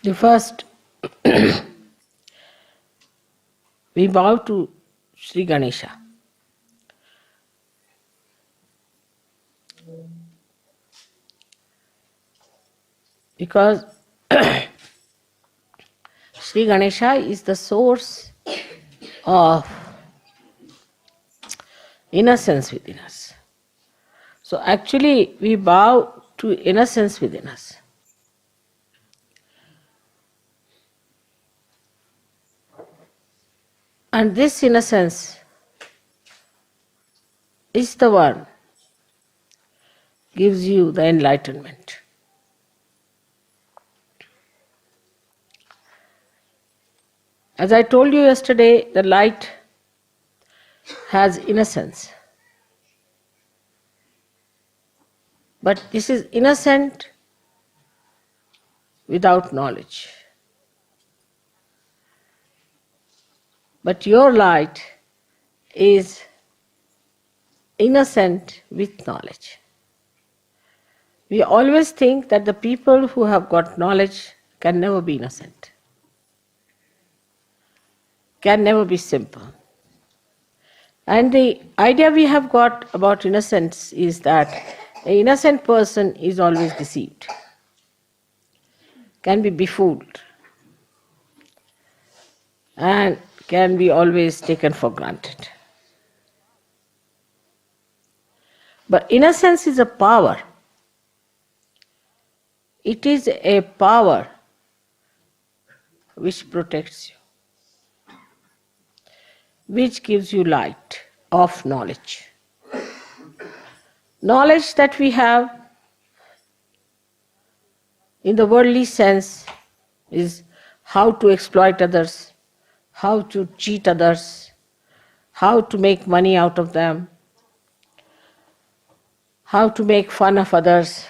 The first, we bow to Sri Ganesha. Because Sri Ganesha is the source of innocence within us. So actually, we bow to innocence within us. And this innocence is the one gives you the enlightenment. As I told you yesterday, the light has innocence. But this is innocent without knowledge. But your light is innocent with knowledge. We always think that the people who have got knowledge can never be innocent, can never be simple. And the idea we have got about innocence is that an innocent person is always deceived, can be befooled, and can be always taken for granted. But innocence is a power. It is a power which protects you, which gives you light of knowledge. Knowledge that we have in the worldly sense is how to exploit others, how to cheat others, how to make money out of them, how to make fun of others,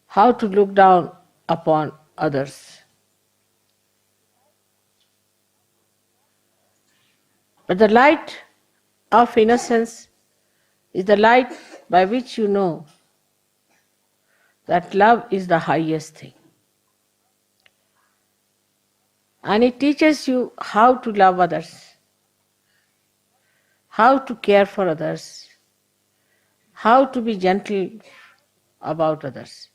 how to look down upon others. But the light of innocence is the light by which you know that love is the highest thing. And it teaches you how to love others, how to care for others, how to be gentle about others.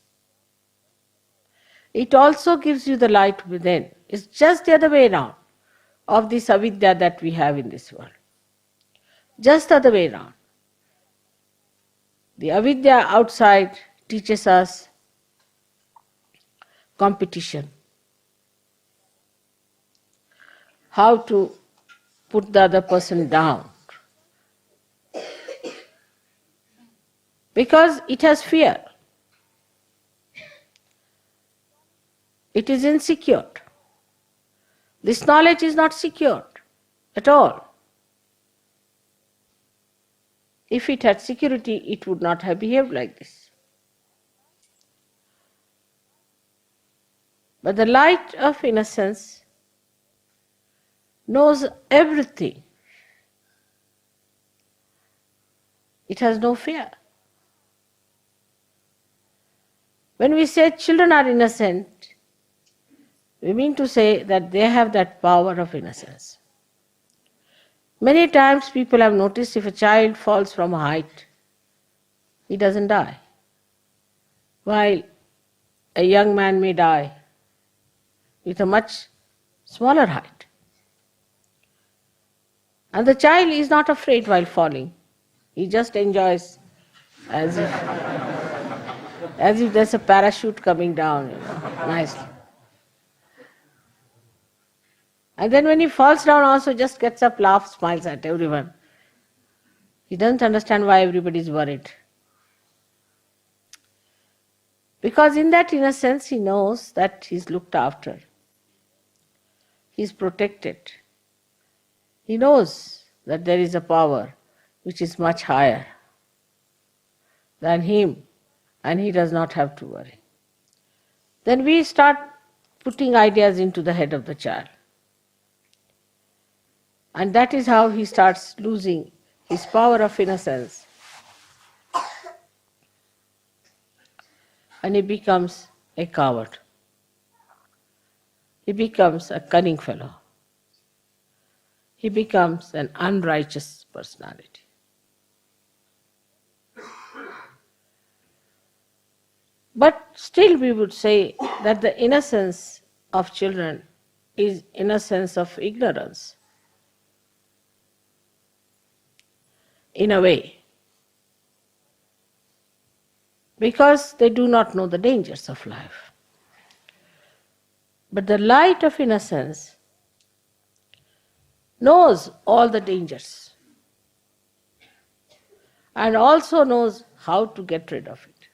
It also gives you the light within. It's just the other way around of this avidya that we have in this world. Just the other way around. The avidya outside teaches us competition, how to put the other person down. Because it has fear. It is insecure. This knowledge is not secure at all. If it had security, it would not have behaved like this. But the light of innocence knows everything. It has no fear. When we say children are innocent, we mean to say that they have that power of innocence. Many times people have noticed if a child falls from a height, he doesn't die, while a young man may die with a much smaller height. And the child is not afraid while falling. He just enjoys as if there's a parachute coming down, nicely. And then when he falls down also just gets up, laughs, smiles at everyone. He doesn't understand why everybody is worried. Because in that innocence he knows that he's looked after. He's protected. He knows that there is a power which is much higher than him, and he does not have to worry. Then we start putting ideas into the head of the child. And that is how he starts losing his power of innocence. And he becomes a coward. he becomes a cunning fellow. He becomes an unrighteous personality. But still we would say that the innocence of children is innocence of ignorance, in a way, because they do not know the dangers of life. But the light of innocence knows all the dangers and also knows how to get rid of it.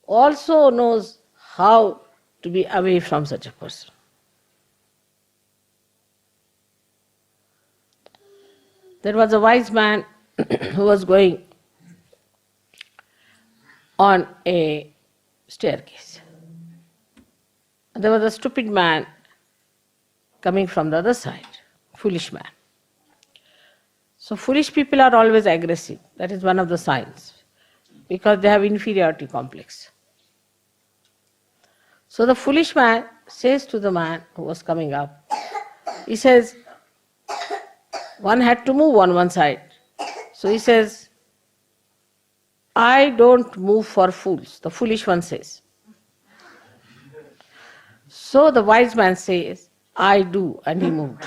Also knows how to be away from such a person. There was a wise man who was going on a staircase. There was a stupid man coming from the other side, foolish man. So foolish people are always aggressive. That is one of the signs, because they have inferiority complex. So the foolish man says to the man who was coming up, he says, one had to move on one side. So he says, I don't move for fools, the foolish one says. So the wise man says, I do, and he moved.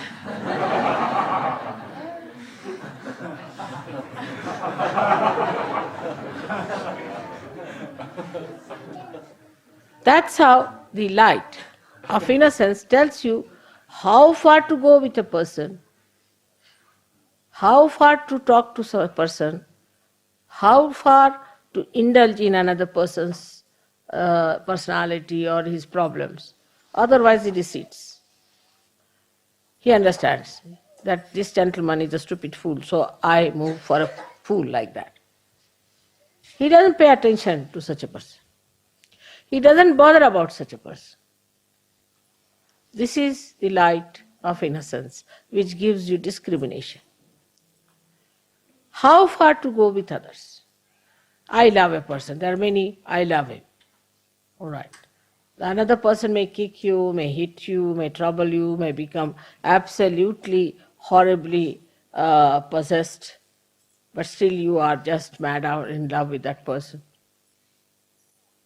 That's how the light of innocence tells you how far to go with a person, how far to talk to a person, how far to indulge in another person's personality or his problems. Otherwise he deceits. He understands that this gentleman is a stupid fool, so I move for a fool like that. He doesn't pay attention to such a person. He doesn't bother about such a person. This is the light of innocence which gives you discrimination. How far to go with others? I love a person. There are many, I love him. All right. Another person may kick you, may hit you, may trouble you, may become absolutely, horribly possessed, but still you are just mad out in love with that person,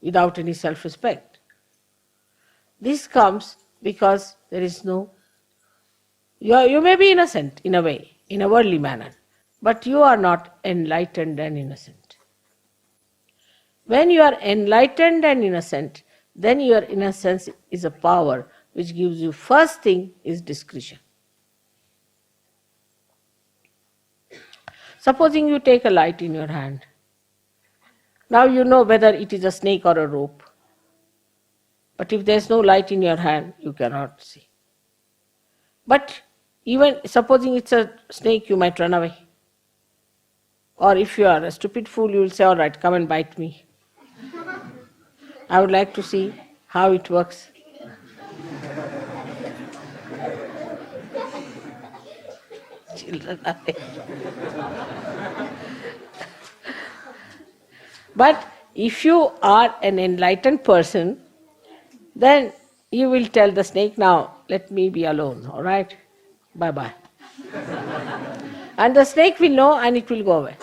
without any self-respect. This comes because there is no... You may be innocent in a way, in a worldly manner, but you are not enlightened and innocent. When you are enlightened and innocent, then your innocence is a power which gives you, first thing is discretion. Supposing you take a light in your hand. Now you know whether it is a snake or a rope. But if there is no light in your hand, you cannot see. But even supposing it's a snake, you might run away. Or if you are a stupid fool, you will say, all right, come and bite me. I would like to see how it works. Children are there. But if you are an enlightened person, then you will tell the snake, now let me be alone, all right? Bye-bye. And the snake will know and it will go away.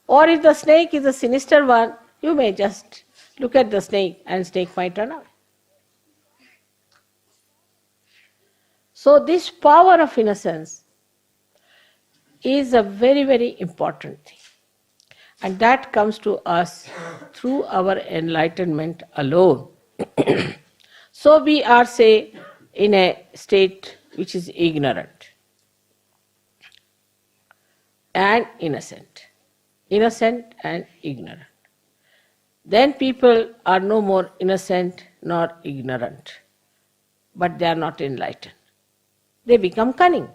Or if the snake is a sinister one, you may just look at the snake and snake might run away. So this power of innocence is a very, very important thing. And that comes to us through our enlightenment alone. So we are, say, in a state which is ignorant and innocent. Innocent and ignorant. Then people are no more innocent nor ignorant, but they are not enlightened. They become cunning.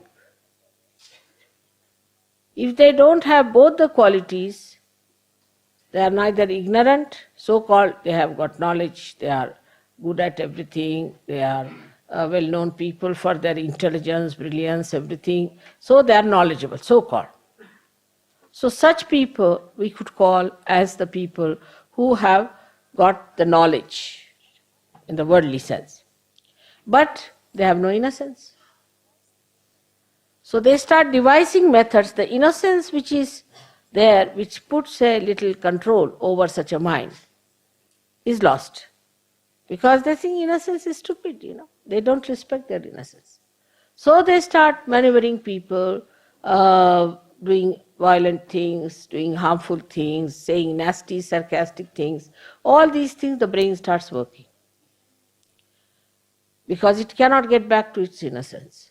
If they don't have both the qualities, they are neither ignorant, so-called, they have got knowledge, they are good at everything, they are well-known people for their intelligence, brilliance, everything, so they are knowledgeable, so-called. So such people we could call as the people who have got the knowledge, in the worldly sense. But they have no innocence. So they start devising methods. The innocence which is there, which puts a little control over such a mind, is lost. Because they think innocence is stupid, They don't respect their innocence. So they start maneuvering people, doing violent things, doing harmful things, saying nasty, sarcastic things. All these things the brain starts working. Because it cannot get back to its innocence.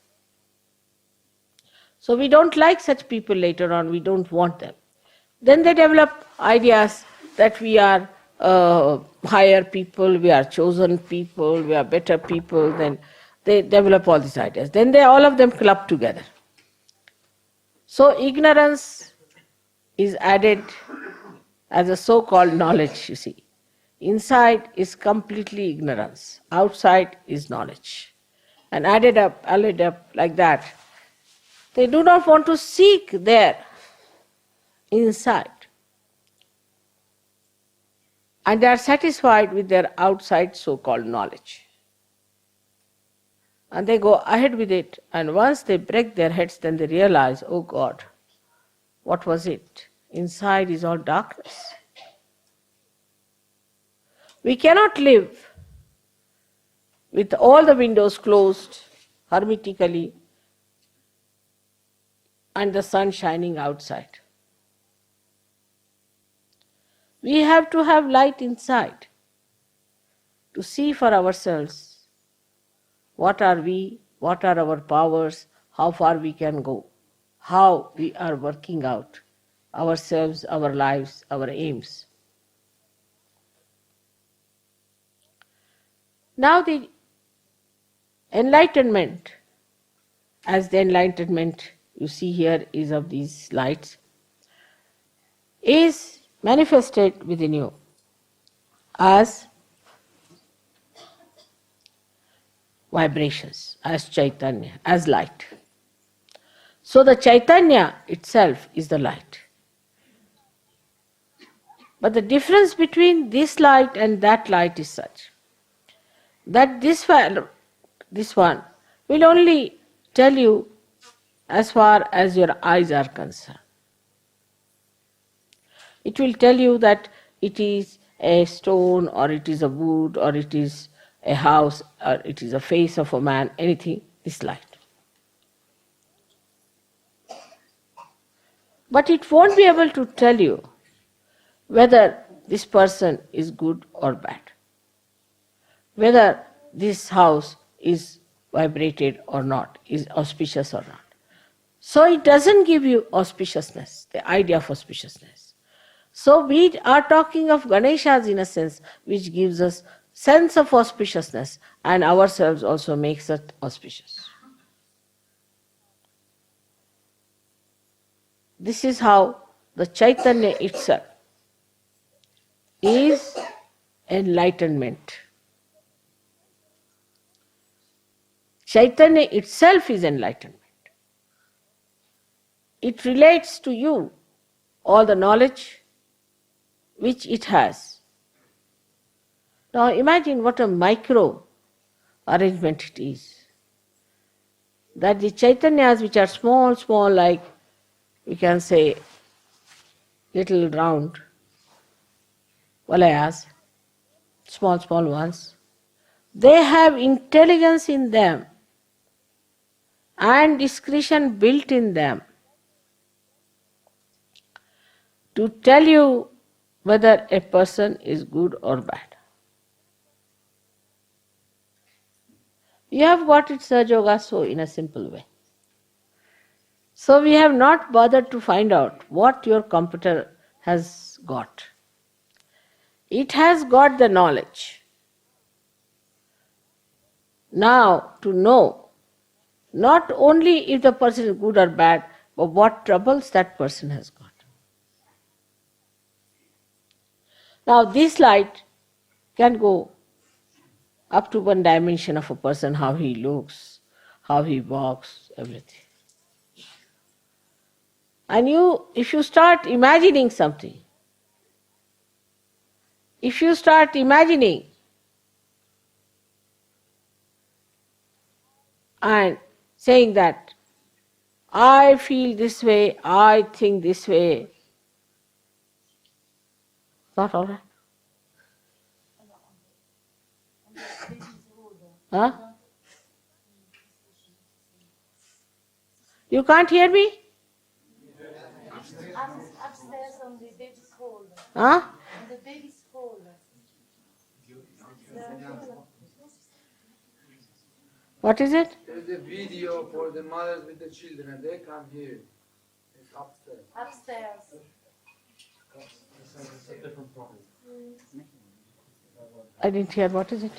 So we don't like such people later on, we don't want them. Then they develop ideas that we are higher people, we are chosen people, we are better people, then they develop all these ideas. Then they all of them club together. So ignorance is added as a so-called knowledge, you see. Inside is completely ignorance, outside is knowledge. And added up like that. They do not want to seek there, inside. And they are satisfied with their outside so-called knowledge. And they go ahead with it. And once they break their heads, then they realize, oh God, what was it? Inside is all darkness. We cannot live with all the windows closed hermetically and the sun shining outside. We have to have light inside to see for ourselves what are we, what are our powers, how far we can go, how we are working out ourselves, our lives, our aims. Now the enlightenment, as the enlightenment you see here is of these lights, is manifested within you as vibrations, as Chaitanya, as light. So the Chaitanya itself is the light. But the difference between this light and that light is such that this one will only tell you as far as your eyes are concerned. It will tell you that it is a stone, or it is a wood, or it is a house, or it is a face of a man, anything, this light. But it won't be able to tell you whether this person is good or bad, whether this house is vibrated or not, is auspicious or not. So it doesn't give you auspiciousness, the idea of auspiciousness. So we are talking of Ganesha's innocence, which gives us sense of auspiciousness, and ourselves also makes it auspicious. This is how the Chaitanya itself is enlightenment. Chaitanya itself is enlightenment. It relates to you all the knowledge which it has. Now imagine what a micro arrangement it is. That the Chaitanyas which are small, like we can say little round valayas, small ones, they have intelligence in them and discretion built in them to tell you whether a person is good or bad. You have got it, Sahaja so in a simple way. So we have not bothered to find out what your computer has got. It has got the knowledge. Now to know not only if the person is good or bad, but what troubles that person has got. Now this light can go up to one dimension of a person, how he looks, how he walks, everything. And if you start imagining something, if you start imagining and saying that I feel this way, I think this way. Not all right. Huh? You can't hear me? Upstairs on the baby's hall. Huh? On the baby's hall. What is it? There's a video for the mothers with the children. They come here. It's upstairs. Upstairs. I didn't hear. What is it?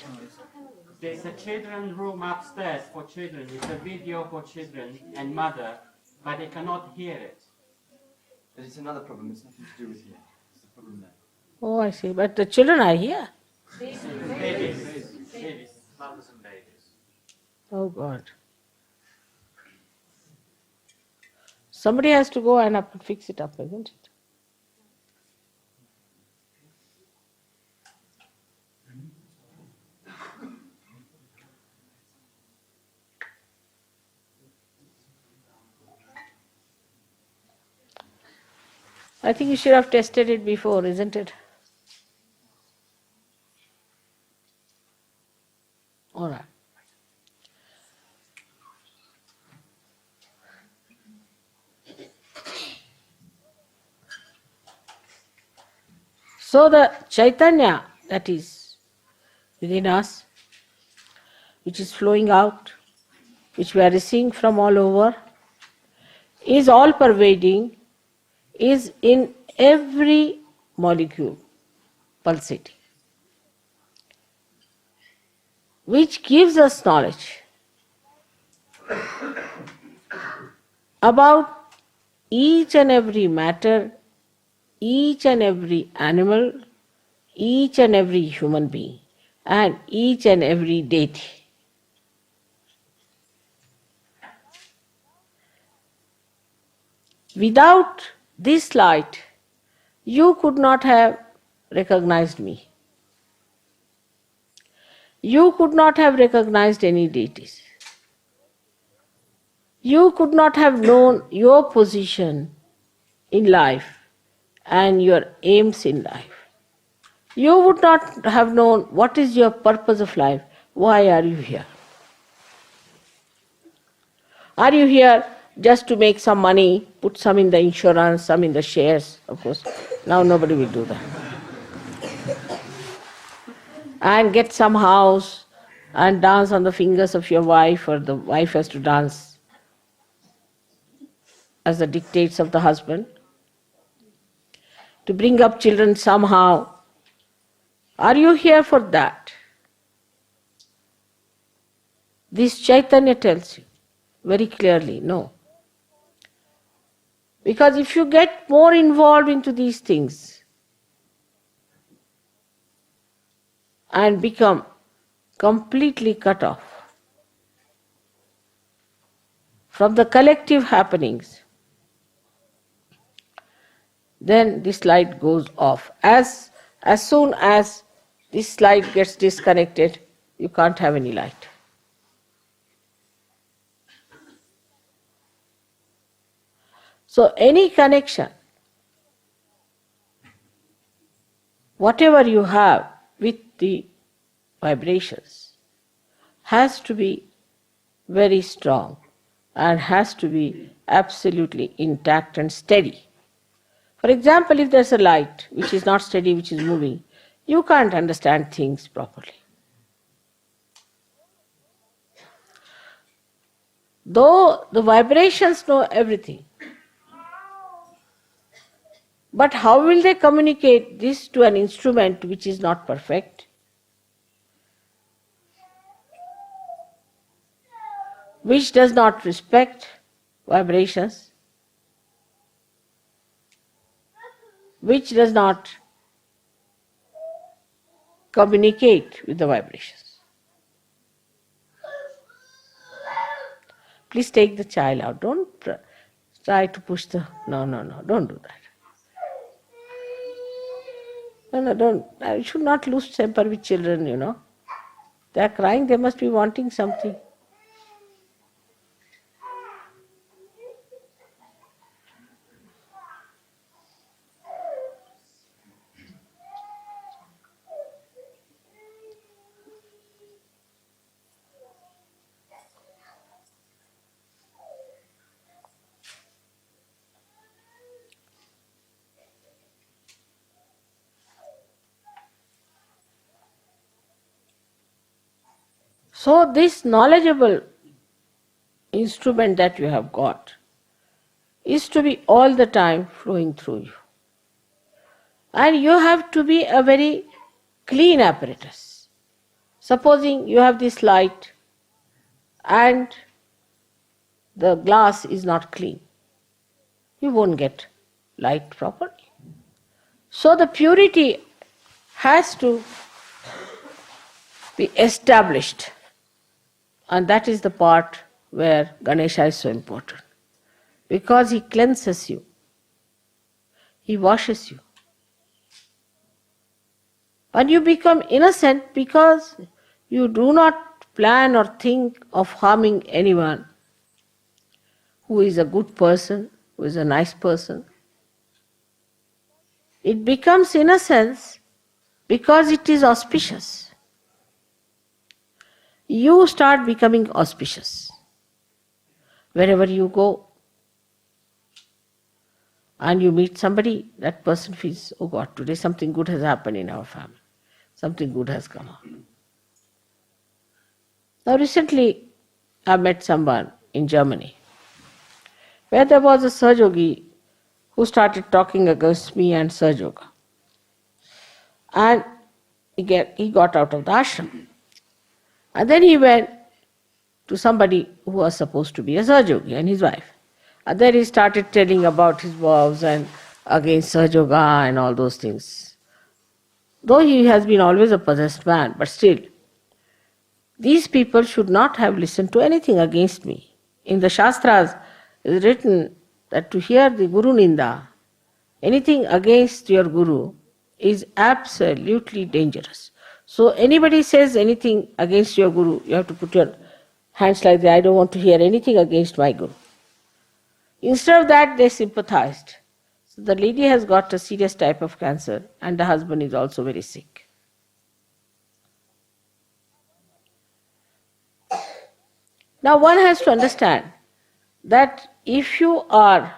There's a children room upstairs for children. It's a video for children and mother, but they cannot hear it. But it's another problem. It's nothing to do with you. It's the problem there. Oh, I see. But the children are here. Babies. Mothers and babies. Oh God. Somebody has to go and fix it up, isn't it? I think you should have tested it before, isn't it? All right. So the Chaitanya that is within us, which is flowing out, which we are receiving from all over, is all pervading, is in every molecule pulsating, which gives us knowledge about each and every matter, each and every animal, each and every human being, and each and every deity. Without this light, you could not have recognized me. You could not have recognized any deities. You could not have known your position in life and your aims in life. You would not have known what is your purpose of life. Why are you here? Are you here just to make some money, put some in the insurance, some in the shares? Of course, now nobody will do that. And get some house and dance on the fingers of your wife, or the wife has to dance as the dictates of the husband. To bring up children somehow. Are you here for that? This Chaitanya tells you very clearly, no. Because if you get more involved into these things and become completely cut off from the collective happenings, then this light goes off. As soon as this light gets disconnected, you can't have any light. So any connection, whatever you have with the vibrations, has to be very strong and has to be absolutely intact and steady. For example, if there's a light which is not steady, which is moving, you can't understand things properly. Though the vibrations know everything, but how will they communicate this to an instrument which is not perfect? Which does not respect vibrations, which does not communicate with the vibrations. Please take the child out. Don't try to push the... No, don't do that. No, don't. I should not lose temper with children, They are crying, they must be wanting something. So this knowledgeable instrument that you have got is to be all the time flowing through you. And you have to be a very clean apparatus. Supposing you have this light and the glass is not clean, you won't get light properly. So the purity has to be established, and that is the part where Ganesha is so important, because he cleanses you, he washes you, and you become innocent because you do not plan or think of harming anyone who is a good person, who is a nice person. It becomes innocence because it is auspicious. You start becoming auspicious. Wherever you go and you meet somebody, that person feels, oh God, today something good has happened in our family. Something good has come out. Now recently I met someone in Germany where there was a Sahaja Yogi who started talking against me and Sahaja Yoga. And he got out of the ashram. And then he went to somebody who was supposed to be a Sahaja Yogi and his wife. And then he started telling about his vows and against Sahaja Yoga and all those things. Though he has been always a possessed man, but still, these people should not have listened to anything against me. In the Shastras, it is written that to hear the Guru Ninda, anything against your Guru, is absolutely dangerous. So anybody says anything against your Guru, you have to put your hands like that, I don't want to hear anything against my Guru. Instead of that, they sympathized. So the lady has got a serious type of cancer and the husband is also very sick. Now one has to understand that if you are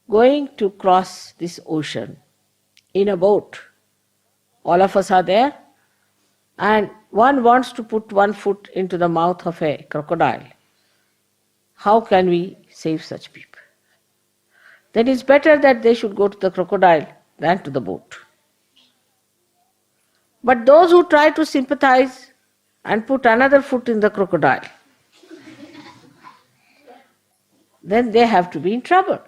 going to cross this ocean in a boat, all of us are there, and one wants to put one foot into the mouth of a crocodile, how can we save such people? Then it's better that they should go to the crocodile than to the boat. But those who try to sympathize and put another foot in the crocodile, then they have to be in trouble.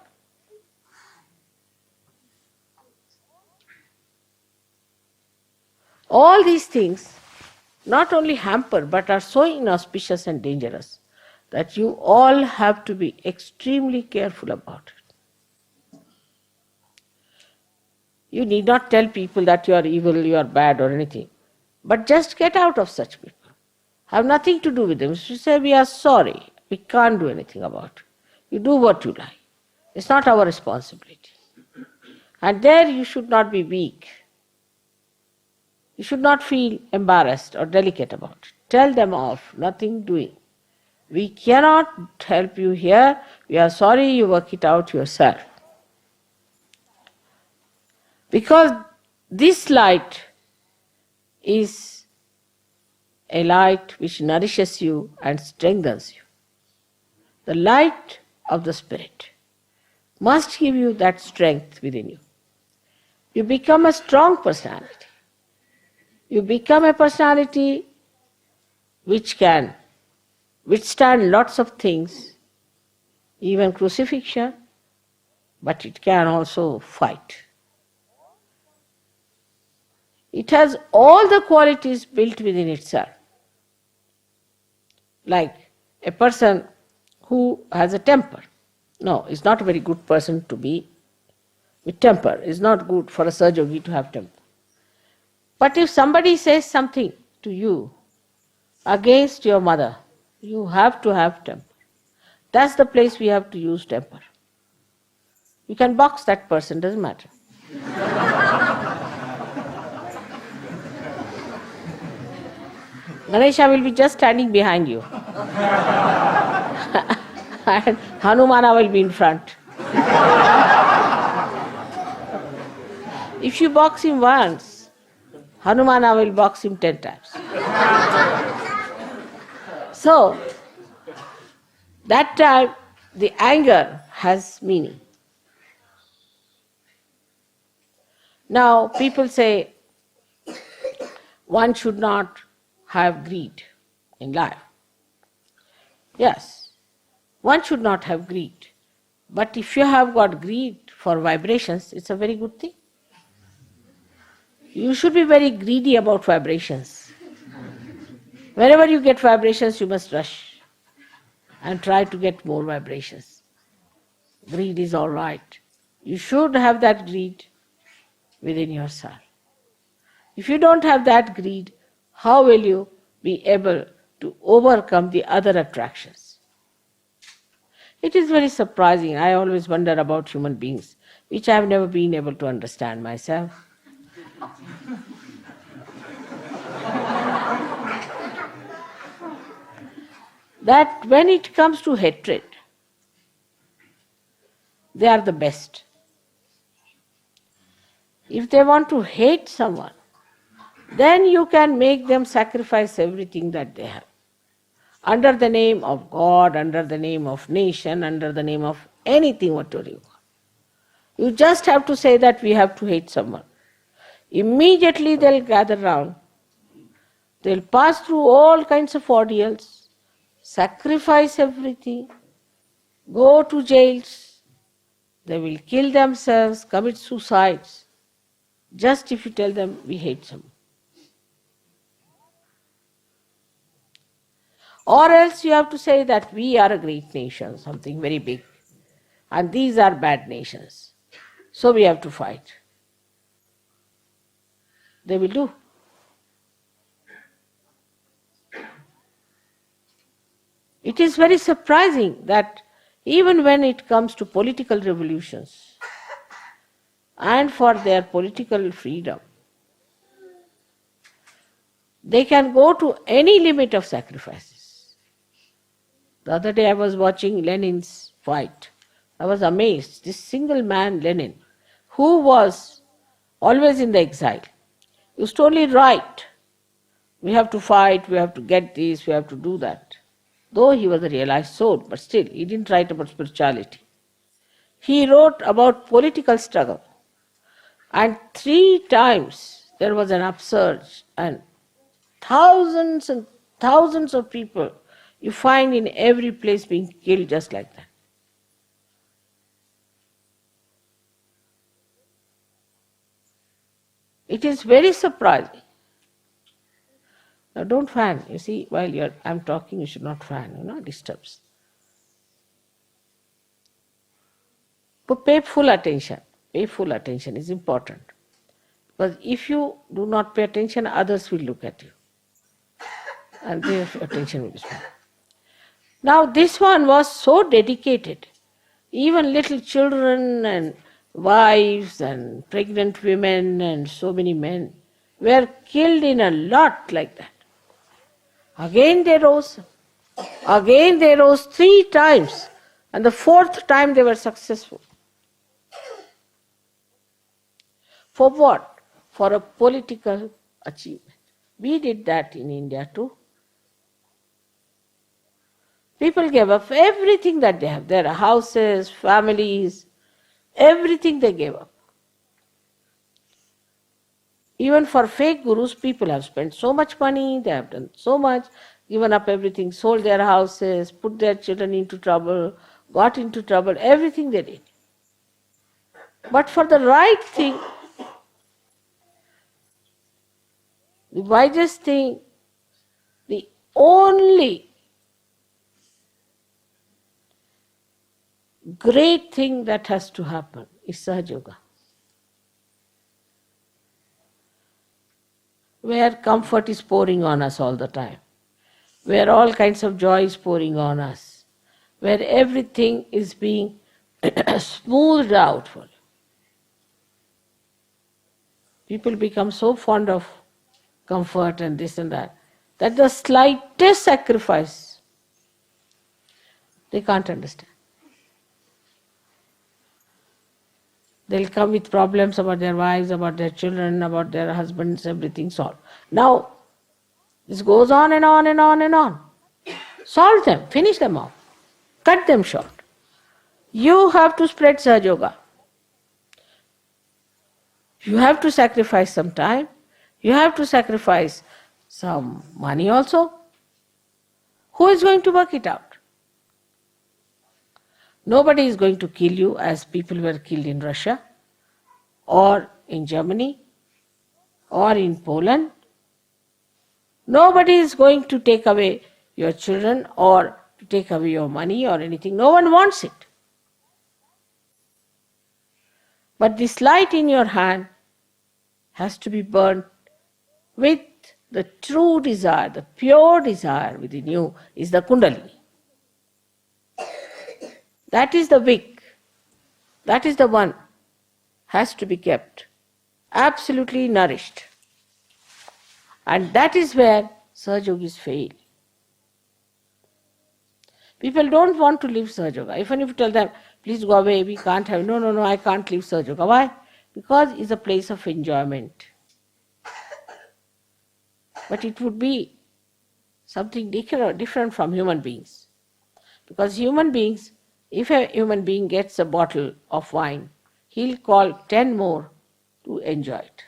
All these things not only hamper but are so inauspicious and dangerous that you all have to be extremely careful about it. You need not tell people that you are evil, you are bad or anything, but just get out of such people. Have nothing to do with them. You say, we are sorry, we can't do anything about it. You do what you like. It's not our responsibility. And there you should not be weak. You should not feel embarrassed or delicate about it. Tell them off, nothing doing. We cannot help you here. We are sorry, you work it out yourself. Because this light is a light which nourishes you and strengthens you. The light of the Spirit must give you that strength within you. You become a strong personality. You become a personality which can withstand lots of things, even crucifixion, but it can also fight. It has all the qualities built within itself. Like a person who has a temper. No, it's not a very good person to be with temper. It's not good for a Sahaja Yogi to have temper. But if somebody says something to you against your mother, you have to have temper. That's the place we have to use temper. You can box that person, doesn't matter. Ganesha will be just standing behind you. And Hanumana will be in front. If you box him once, Hanumana will box him 10 times. So, that time the anger has meaning. Now, people say one should not have greed in life. Yes, one should not have greed. But if you have got greed for vibrations, it's a very good thing. You should be very greedy about vibrations. Wherever you get vibrations, you must rush and try to get more vibrations. Greed is all right. You should have that greed within yourself. If you don't have that greed, how will you be able to overcome the other attractions? It is very surprising. I always wonder about human beings, which I have never been able to understand myself. That when it comes to hatred, they are the best. If they want to hate someone, then you can make them sacrifice everything that they have. Under the name of God, under the name of nation, under the name of anything whatever you want. You just have to say that we have to hate someone. Immediately they'll gather round. They'll pass through all kinds of ordeals, sacrifice everything, go to jails. They will kill themselves, commit suicides, just if you tell them we hate someone. Or else you have to say that we are a great nation, something very big, and these are bad nations. So we have to fight. They will do. It is very surprising that even when it comes to political revolutions and for their political freedom, they can go to any limit of sacrifices. The other day I was watching Lenin's fight. I was amazed. This single man, Lenin, who was always in the exile, used to only write, we have to fight, we have to get this, we have to do that. Though he was a realized soul, but still, he didn't write about spirituality. He wrote about political struggle. And 3 times there was an upsurge, and thousands of people you find in every place being killed just like that. It is very surprising. Now don't fan. You see, while I'm talking, you should not fan, it disturbs. But pay full attention. Pay full attention is important. Because if you do not pay attention, others will look at you. And their attention will be spent. Now this one was so dedicated. Even little children and wives and pregnant women and so many men were killed in a lot like that. Again they rose. Again they rose 3 times. And the 4th time they were successful. For what? For a political achievement. We did that in India too. People gave up everything that they have. Their houses, families, everything they gave up. Even for fake gurus, people have spent so much money, they have done so much, given up everything, sold their houses, put their children into trouble, got into trouble, everything they did. But for the right thing, the wisest thing, the only great thing that has to happen is Sahaja Yoga, where comfort is pouring on us all the time, where all kinds of joy is pouring on us, where everything is being smoothed out for you. People become so fond of comfort and this and that the slightest sacrifice they can't understand. They'll come with problems about their wives, about their children, about their husbands, everything solved. Now, this goes on and on and on and on. Solve them, finish them off, cut them short. You have to spread Sahaja Yoga. You have to sacrifice some time. You have to sacrifice some money also. Who is going to work it out? Nobody is going to kill you as people were killed in Russia or in Germany or in Poland. Nobody is going to take away your children or to take away your money or anything. No one wants it. But this light in your hand has to be burnt with the true desire, the pure desire within you is the Kundalini. That is the wick. That is the one has to be kept absolutely nourished. And that is where Sahaja Yogis fail. People don't want to leave Sahaja Yoga. Even if you tell them, please go away, we can't have, no, I can't leave Sahaja Yoga. Why? Because it's a place of enjoyment. But it would be something different from human beings. Because human beings, if a human being gets a bottle of wine, he'll call 10 more to enjoy it.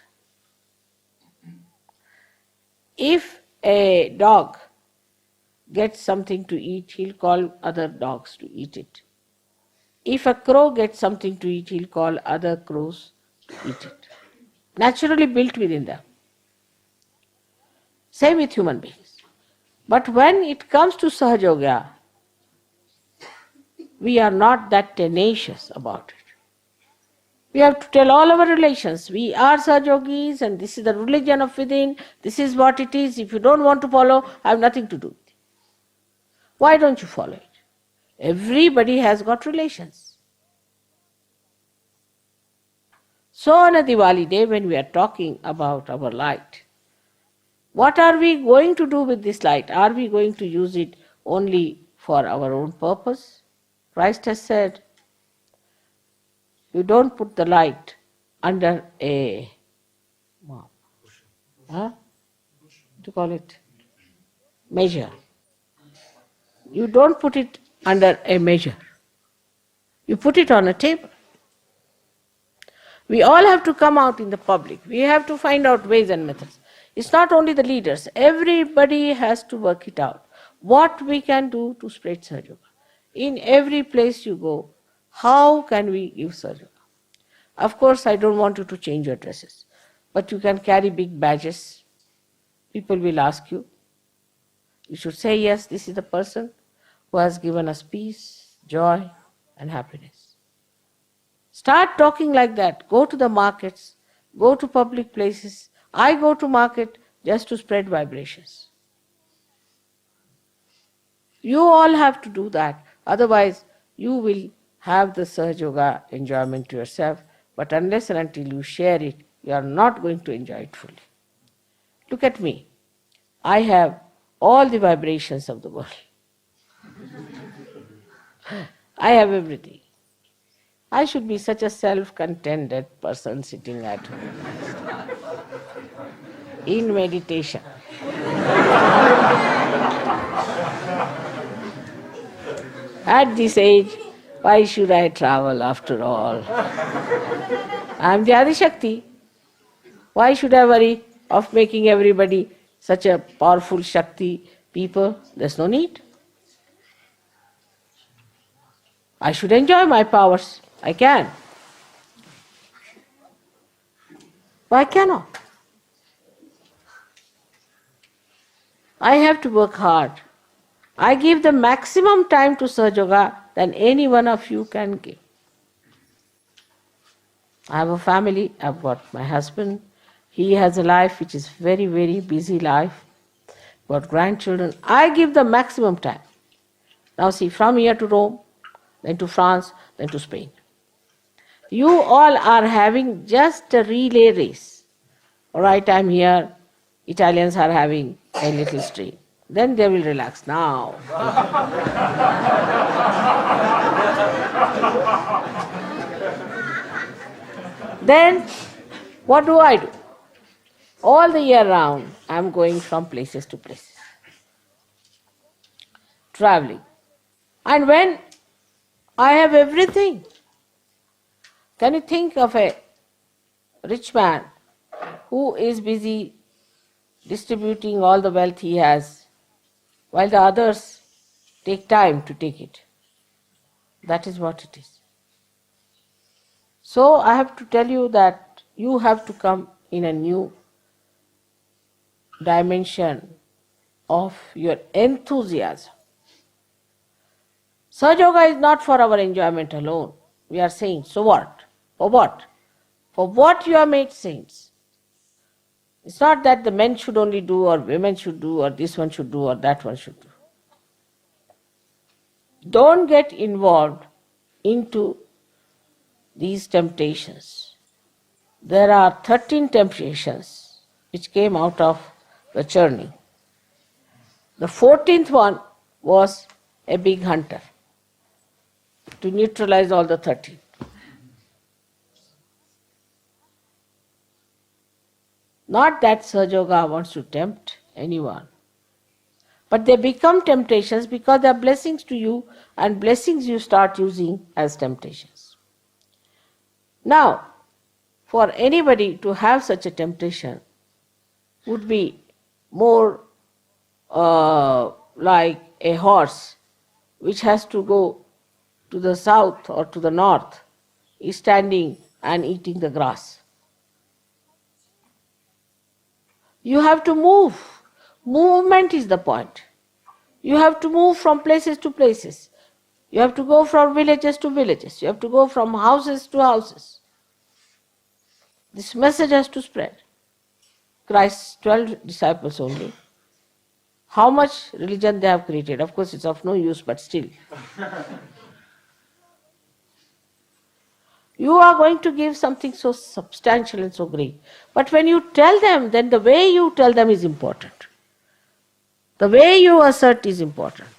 If a dog gets something to eat, he'll call other dogs to eat it. If a crow gets something to eat, he'll call other crows to eat it. Naturally built within them. Same with human beings. But when it comes to Sahaja Yoga, we are not that tenacious about it. We have to tell all our relations, we are Sahaja Yogis and this is the religion of within, this is what it is. If you don't want to follow, I have nothing to do with it. Why don't you follow it? Everybody has got relations. So on a Diwali day when we are talking about our light, what are we going to do with this light? Are we going to use it only for our own purpose? Christ has said, you don't put the light under a, what do you call it? Measure. You don't put it under a measure. You put it on a table. We all have to come out in the public. We have to find out ways and methods. It's not only the leaders. Everybody has to work it out. What we can do to spread Sahaja Yoga. In every place you go, how can we give Sahaja Yoga? Of course, I don't want you to change your dresses. But you can carry big badges. People will ask you. You should say, yes, this is the person who has given us peace, joy, and happiness. Start talking like that. Go to the markets, go to public places. I go to market just to spread vibrations. You all have to do that. Otherwise, you will have the Sahaja Yoga enjoyment to yourself, but unless and until you share it, you are not going to enjoy it fully. Look at me. I have all the vibrations of the world. I have everything. I should be such a self-contented person sitting at home in meditation. At this age, why should I travel after all? I am the Adi Shakti. Why should I worry of making everybody such a powerful Shakti people? There's no need. I should enjoy my powers. I can. Why cannot? I have to work hard. I give the maximum time to Sahaja Yoga than any one of you can give. I have a family, I've got my husband. He has a life which is very, very busy life. Got grandchildren. I give the maximum time. Now see, from here to Rome, then to France, then to Spain. You all are having just a relay race. All right, I'm here. Italians are having a little stream. Then they will relax. Now. Then, what do? All the year round, I'm going from places to places. traveling. And when I have everything, can you think of a rich man who is busy distributing all the wealth he has, while the others take time to take it? That is what it is. So I have to tell you that you have to come in a new dimension of your enthusiasm. Sahaja Yoga is not for our enjoyment alone. We are saying, so what? For what? For what you are made saints. It's not that the men should only do, or women should do, or this one should do, or that one should do. Don't get involved into these temptations. There are 13 temptations which came out of the journey. The 14th one was a big hunter to neutralize all the 13. Not that Sahaja Yoga wants to tempt anyone, but they become temptations because they are blessings to you, and blessings you start using as temptations. Now, for anybody to have such a temptation would be more like a horse which has to go to the south or to the north, is standing and eating the grass. You have to move. Movement is the point. You have to move from places to places. You have to go from villages to villages. You have to go from houses to houses. This message has to spread. Christ's 12 disciples only. How much religion they have created. Of course, it's of no use, but still. You are going to give something so substantial and so great. But when you tell them, then the way you tell them is important. The way you assert is important.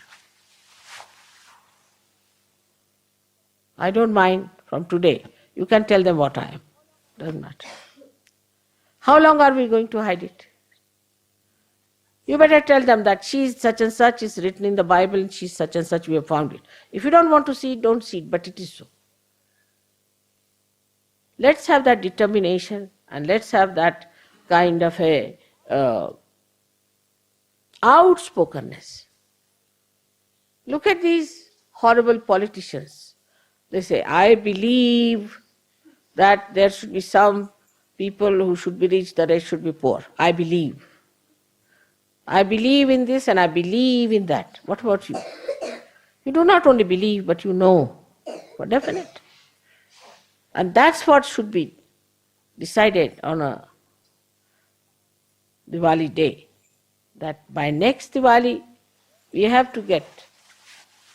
I don't mind from today. You can tell them what I am. Doesn't matter. How long are we going to hide it? You better tell them that she is such and such, is written in the Bible, and she is such and such, we have found it. If you don't want to see it, don't see it, but it is so. Let's have that determination, and let's have that kind of a outspokenness. Look at these horrible politicians. They say, I believe that there should be some people who should be rich, the rest should be poor. I believe. I believe in this and I believe in that. What about you? You do not only believe, but you know for definite. And that's what should be decided on a Diwali day. That by next Diwali, we have to get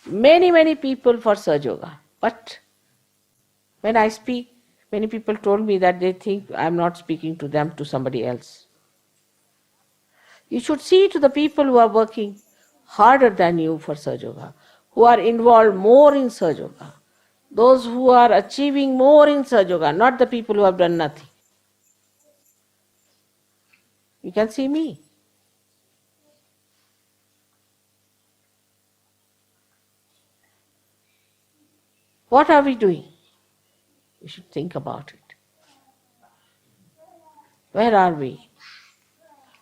many people for Sahaja Yoga. But when I speak, many people told me that they think I am not speaking to them, to somebody else. You should see to the people who are working harder than you for Sahaja Yoga, who are involved more in Sahaja Yoga, those who are achieving more in Sahaja Yoga, not the people who have done nothing. You can see me. What are we doing? We should think about it. Where are we?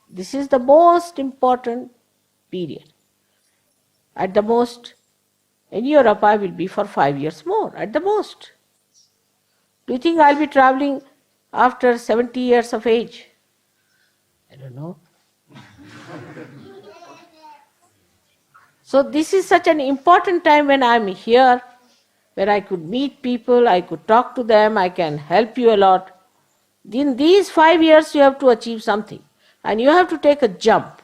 This is the most important period. At the most, in Europe I will be for 5 years more, at the most. Do you think I'll be traveling after 70 years of age? I don't know. So this is such an important time when I'm here, where I could meet people, I could talk to them, I can help you a lot. In these 5 years you have to achieve something. And you have to take a jump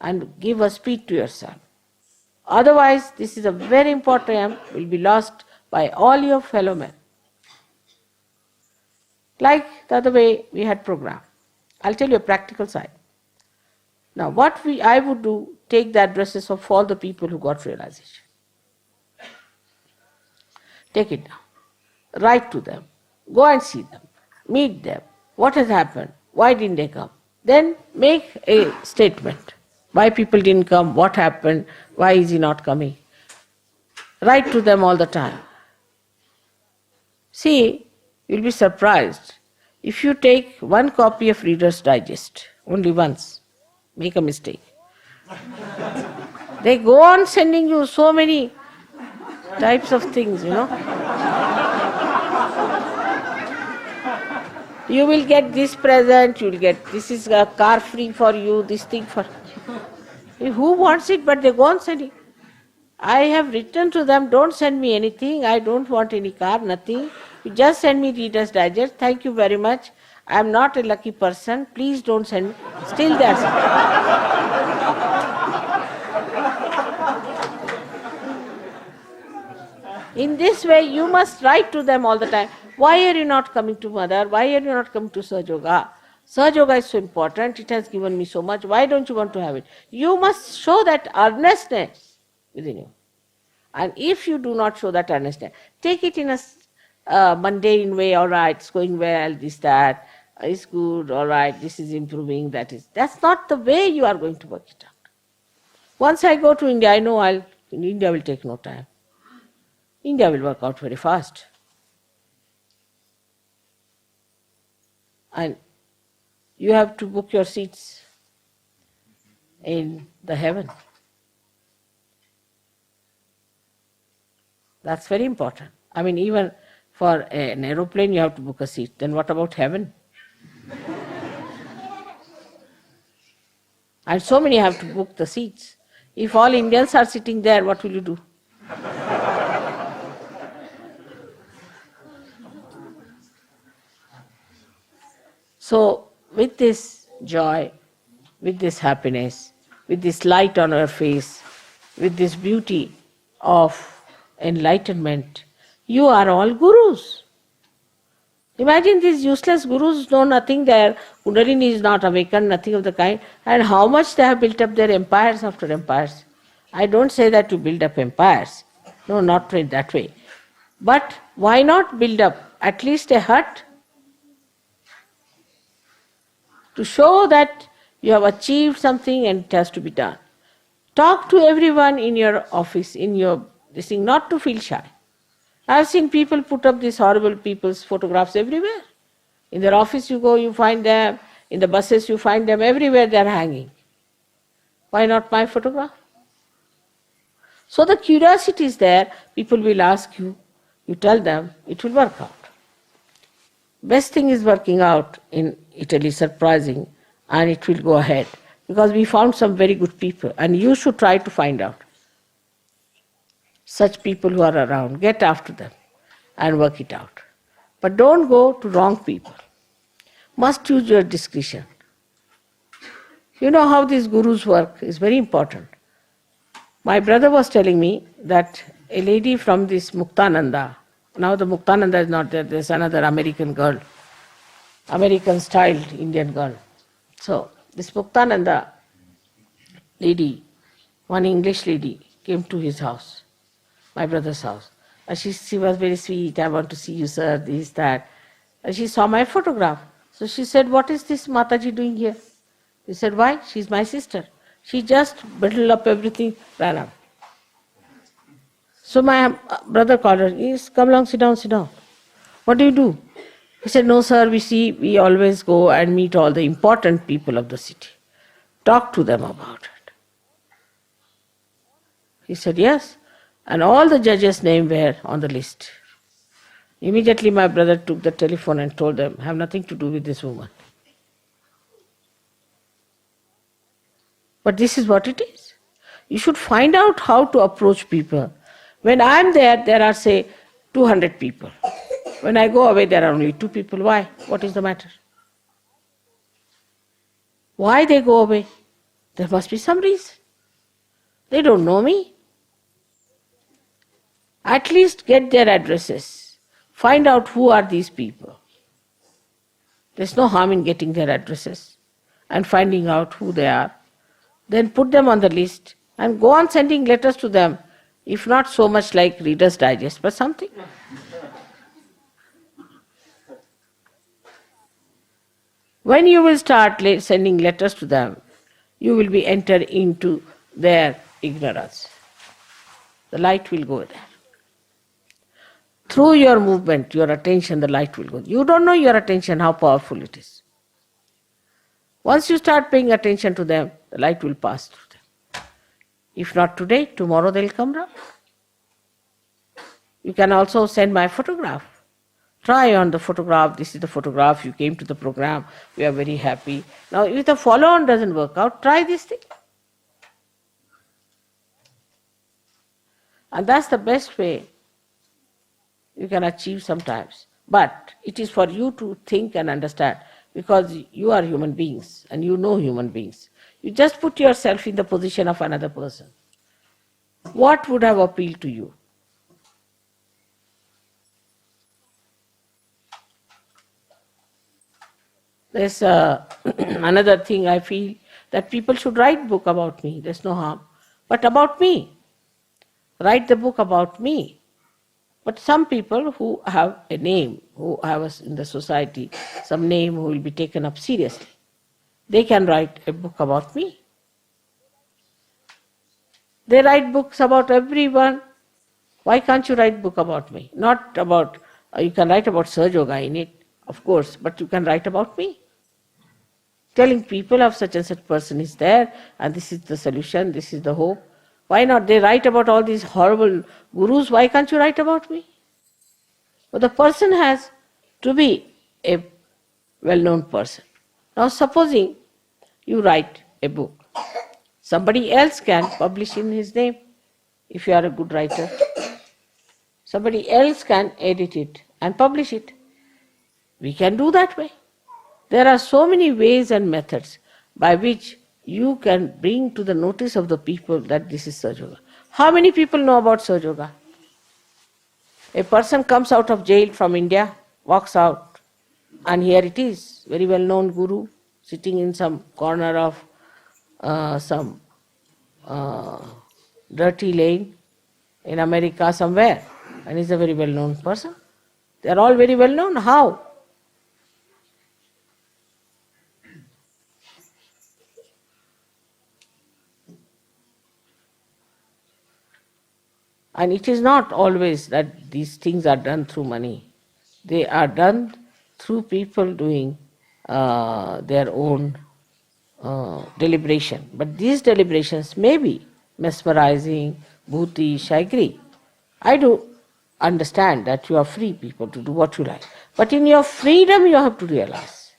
and give a speed to yourself. Otherwise, this is a very important time, will be lost by all your fellow men. Like the other way we had programmed. I'll tell you a practical side. Now what I would do, take the addresses of all the people who got realization. Take it down. Write to them. Go and see them. Meet them. What has happened? Why didn't they come? Then make a statement. Why people didn't come, what happened, why is he not coming. Write to them all the time. See, you'll be surprised. If you take one copy of Reader's Digest, only once, make a mistake. They go on sending you so many types of things, You will get this present, you will get this is a car free for you, this thing for. Who wants it? But they go on sending. I have written to them, don't send me anything, I don't want any car, nothing. You just send me Reader's Digest, thank you very much. I am not a lucky person, please don't send me. Still they are sending. In this way, you must write to them all the time. Why are you not coming to Mother? Why are you not coming to Sahaja Yoga? Sahaja Yoga is so important, it has given me so much, why don't you want to have it? You must show that earnestness within you. And if you do not show that earnestness, take it in a mundane way, all right, it's going well, this, that, it's good, all right, this is improving, that is. That's not the way you are going to work it out. Once I go to India, I know India will take no time. India will work out very fast. And you have to book your seats in the heaven. That's very important. I mean, even for an aeroplane you have to book a seat. Then what about heaven? And so many have to book the seats. If all Indians are sitting there, what will you do? So, with this joy, with this happiness, with this light on our face, with this beauty of enlightenment, you are all gurus. Imagine these useless gurus know nothing, their Kundalini is not awakened, nothing of the kind, and how much they have built up their empires after empires. I don't say that to build up empires. No, not in that way. But why not build up at least a hut? To show that you have achieved something and it has to be done. Talk to everyone in your office, in your this thing, not to feel shy. I have seen people put up these horrible people's photographs everywhere. In their office you go, you find them. In the buses you find them. Everywhere they are hanging. Why not my photograph? So the curiosity is there. People will ask you. You tell them, it will work out. Best thing is working out in Italy, surprising, and it will go ahead. Because we found some very good people, and you should try to find out such people who are around. Get after them and work it out. But don't go to wrong people. Must use your discretion. You know how these gurus work is very important. My brother was telling me that a lady from this Muktananda, now the Muktananda is not there, there's another American girl, American-styled Indian girl. So, this Muktananda lady, one English lady, came to his house, my brother's house. And she was very sweet, I want to see you, sir, this, that. And she saw my photograph. So she said, what is this Mataji doing here? He said, why? She's my sister. She just bundled up everything, ran out. So my brother called her, he said, come along, sit down, sit down. What do you do? He said, no sir, we always go and meet all the important people of the city. Talk to them about it. He said, yes. And all the judges' names were on the list. Immediately my brother took the telephone and told them, have nothing to do with this woman. But this is what it is. You should find out how to approach people. When I am there, there are, say, 200 people. When I go away, there are only 2 people. Why? What is the matter? Why they go away? There must be some reason. They don't know me. At least get their addresses. Find out who are these people. There's no harm in getting their addresses and finding out who they are. Then put them on the list and go on sending letters to them, if not so much like Reader's Digest, but something. When you will start sending letters to them, you will be entered into their ignorance. The light will go there. Through your movement, your attention, the light will go. You don't know your attention, how powerful it is. Once you start paying attention to them, the light will pass through them. If not today, tomorrow they'll come round. You can also send my photograph. Try on the photograph, this is the photograph, you came to the program, we are very happy. Now if the follow-on doesn't work out, try this thing. And that's the best way you can achieve sometimes. But it is for you to think and understand, because you are human beings and you know human beings. You just put yourself in the position of another person. What would have appealed to you? There's another thing I feel, that people should write book about me, there's no harm. But about me. Write the book about me. But some people who have a name, who have in the society some name, who will be taken up seriously, they can write a book about me. They write books about everyone. Why can't you write book about me? Not about, you can write about Sahaja Yoga in it, of course, but you can write about me. Telling people of such and such person is there, and this is the solution, this is the hope. Why not? They write about all these horrible gurus, why can't you write about me? But the person has to be a well-known person. Now supposing you write a book, somebody else can publish in his name, if you are a good writer. Somebody else can edit it and publish it. We can do that way. There are so many ways and methods by which you can bring to the notice of the people that this is Sahaja Yoga. How many people know about Sahaja Yoga? A person comes out of jail from India, walks out, and here it is, very well-known guru, sitting in some corner of some dirty lane in America somewhere, and he's a very well-known person. They are all very well-known. How? And it is not always that these things are done through money. They are done through people doing their own deliberation. But these deliberations may be mesmerizing, bhutish, I agree. I do understand that you are free people to do what you like. But in your freedom you have to realize.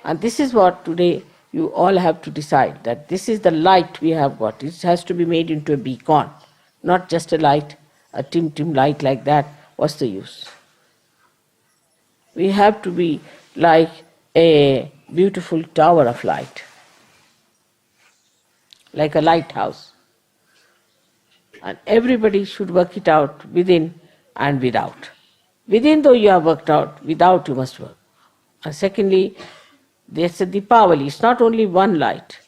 And this is what today you all have to decide, that this is the light we have got. It has to be made into a beacon. Not just a light, a dim light like that. What's the use? We have to be like a beautiful tower of light, like a lighthouse. And everybody should work it out within and without. Within, though you have worked out, without you must work. And secondly, there's a Deepavali, it's not only one light.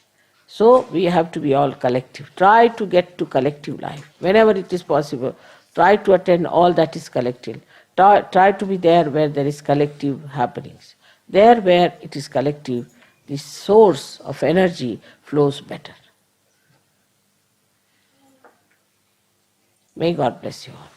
So we have to be all collective. Try to get to collective life. Whenever it is possible, try to attend all that is collective. Try to be there where there is collective happenings. There where it is collective, the source of energy flows better. May God bless you all.